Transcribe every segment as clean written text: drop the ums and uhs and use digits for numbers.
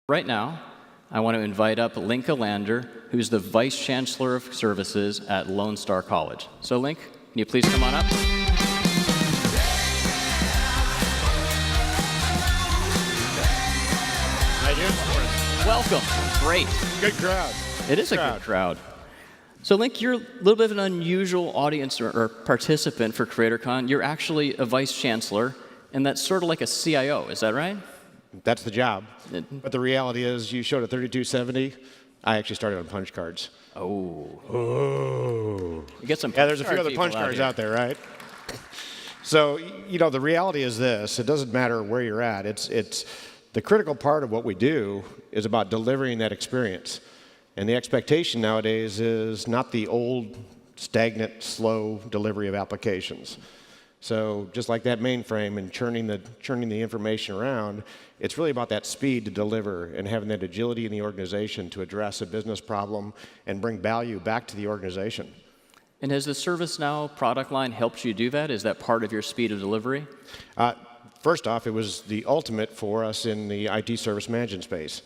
Right now, I want to invite up Link Alandar, who's the Vice Chancellor of Services at Lone Star College. So Link, can you please come on up? How you doing this morning? Welcome. Great. Good crowd. It is a good crowd. So Link, you're a little bit of an unusual audience or participant for CreatorCon. You're actually a Vice Chancellor, and that's sort of like a CIO, is that right? That's the job. But the reality is, you showed a 3270. I actually started on punch cards. Oh. You get some. Yeah, there's a few other punch cards out there, right? So, you know, the reality is this: it doesn't matter where you're at. It's the critical part of what we do is about delivering that experience. And the expectation nowadays is not the old, stagnant, slow delivery of applications. So just like that mainframe and churning the information around, it's really about that speed to deliver and having that agility in the organization to address a business problem and bring value back to the organization. And has the ServiceNow product line helped you do that? Is that part of your speed of delivery? First off, it was the ultimate for us in the IT service management space.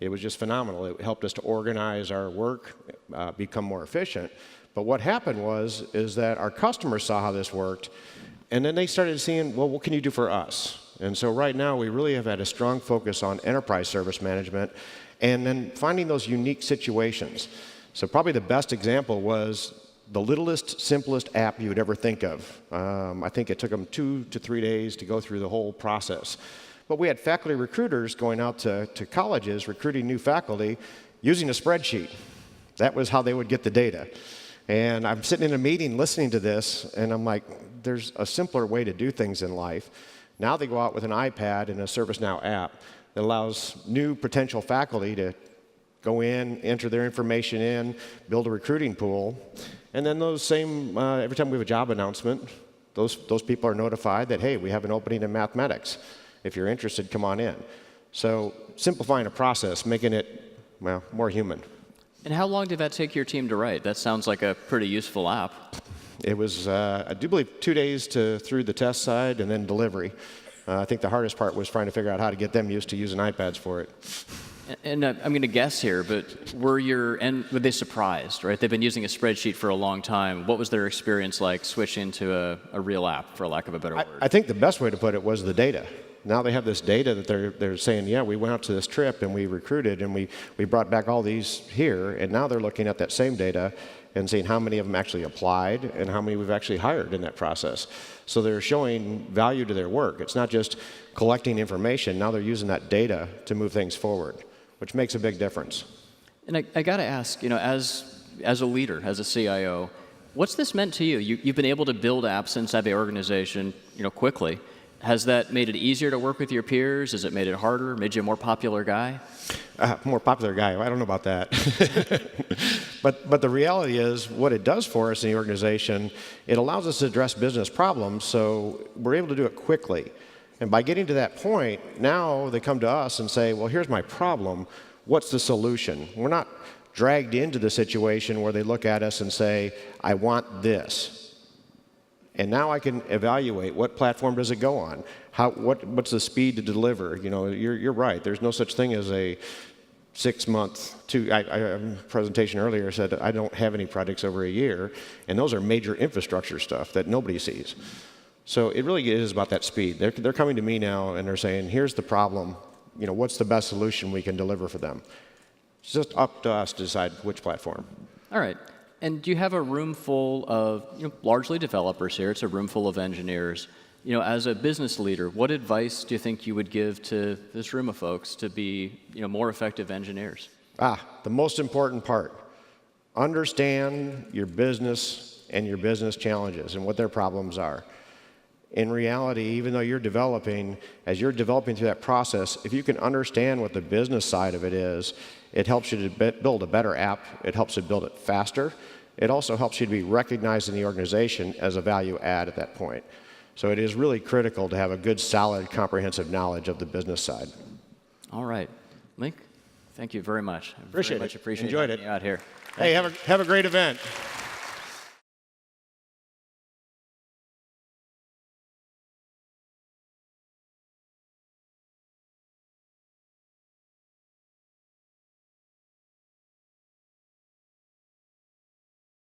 It was just phenomenal. It helped us to organize our work, become more efficient. But what happened is that our customers saw how this worked, and then they started seeing, well, what can you do for us? And so right now, we really have had a strong focus on enterprise service management and then finding those unique situations. So probably the best example was the littlest, simplest app you would ever think of. I think it took them 2 to 3 days to go through the whole process. But we had faculty recruiters going out to colleges, recruiting new faculty, using a spreadsheet. That was how they would get the data. And I'm sitting in a meeting listening to this, and I'm like, there's a simpler way to do things in life. Now they go out with an iPad and a ServiceNow app that allows new potential faculty to go in, enter their information in, build a recruiting pool, and then those same, every time we have a job announcement, those people are notified that, hey, we have an opening in mathematics. If you're interested, come on in. So simplifying a process, making it, well, more human. And how long did that take your team to write? That sounds like a pretty useful app. It was, I do believe, 2 days through the test side and then delivery. I think the hardest part was trying to figure out how to get them used to using iPads for it. And I'm going to guess here, but were they surprised, right? They've been using a spreadsheet for a long time. What was their experience like switching to a real app, for lack of a better word? I think the best way to put it was the data. Now they have this data that they're saying, yeah, we went out to this trip and we recruited and we brought back all these here, and now they're looking at that same data and seeing how many of them actually applied and how many we've actually hired in that process. So they're showing value to their work. It's not just collecting information. Now they're using that data to move things forward, which makes a big difference. And I got to ask, you know, as a leader, as a CIO, what's this meant to you? You've been able to build apps inside the organization, you know, quickly. Has that made it easier to work with your peers? Has it made it harder? Made you a more popular guy? More popular guy. I don't know about that. But the reality is, what it does for us in the organization, it allows us to address business problems, so we're able to do it quickly. And by getting to that point, now they come to us and say, well, here's my problem. What's the solution? We're not dragged into the situation where they look at us and say, I want this. And now I can evaluate what platform does it go on? What's the speed to deliver? You know, you're right. There's no such thing as a 6-month. I presentation earlier said I don't have any projects over a year, and those are major infrastructure stuff that nobody sees. So it really is about that speed. They're coming to me now and they're saying, here's the problem. You know, what's the best solution we can deliver for them? It's just up to us to decide which platform. All right. And do you have a room full of, you know, largely developers here? It's a room full of engineers. You know, as a business leader, what advice do you think you would give to this room of folks to be, you know, more effective engineers? The most important part. Understand your business and your business challenges and what their problems are. In reality, even though you're developing, as you're developing through that process, if you can understand what the business side of it is, it helps you to build a better app. It helps you build it faster. It also helps you to be recognized in the organization as a value add at that point. So it is really critical to have a good, solid, comprehensive knowledge of the business side. All right. Link, thank you very much. Appreciate it. Very much appreciate Enjoyed it. you out here. Hey, have a great event.